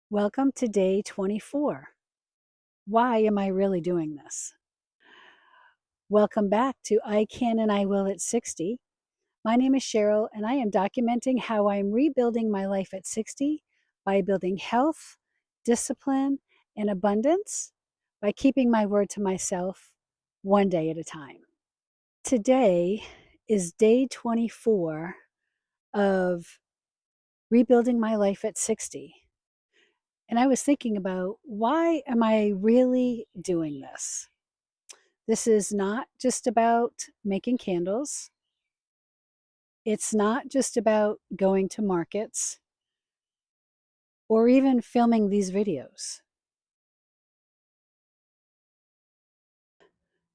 Welcome to day 24. Why am I really doing this? Welcome back to I Can and I Will at 60. My name is Cheryl, and I am documenting how I'm rebuilding my life at 60 by building health, discipline, and abundance by keeping my word to myself one day at a time. Today is day 24 of rebuilding my life at 60. And I was thinking about, why am I really doing this? This is not just about making candles. It's not just about going to markets or even filming these videos.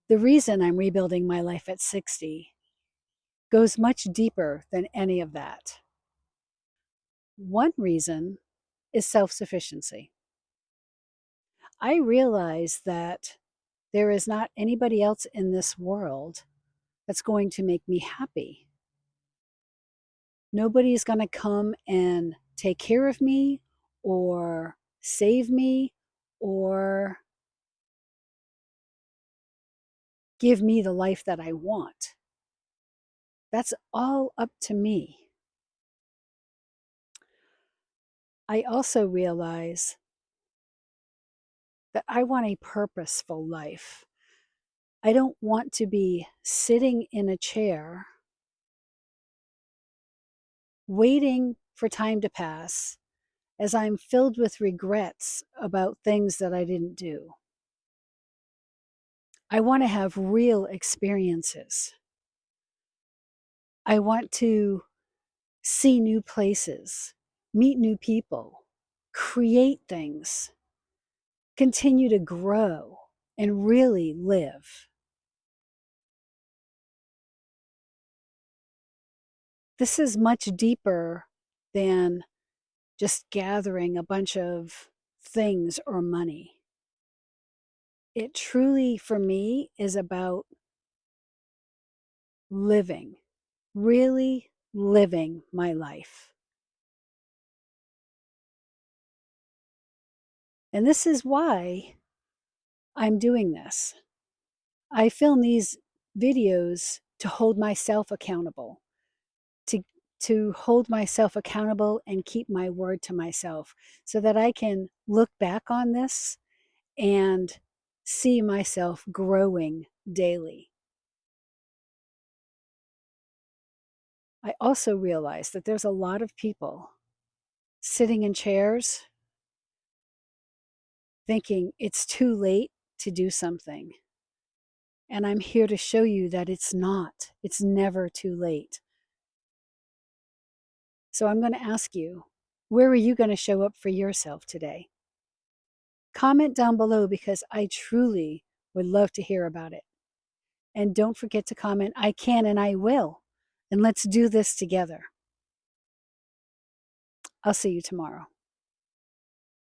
The reason I'm rebuilding my life at 60 goes much deeper than any of that. One reason is self-sufficiency. I realize that there is not anybody else in this world that's going to make me happy. Nobody's going to come and take care of me or save me or give me the life that I want. That's all up to me. I also realize that I want a purposeful life. I don't want to be sitting in a chair waiting for time to pass as I'm filled with regrets about things that I didn't do. I want to have real experiences. I want to see new places, meet new people, create things, continue to grow, and really live. This is much deeper than just gathering a bunch of things or money. It truly, for me, is about living, really living my life. And this is why I'm doing this. I film these videos to hold myself accountable, to hold myself accountable and keep my word to myself so that I can look back on this and see myself growing daily. I also realize that there's a lot of people sitting in chairs thinking it's too late to do something. And I'm here to show you that it's not. It's never too late. So I'm going to ask you, where are you going to show up for yourself today? Comment down below because I truly would love to hear about it. And don't forget to comment, I can and I will. And let's do this together. I'll see you tomorrow.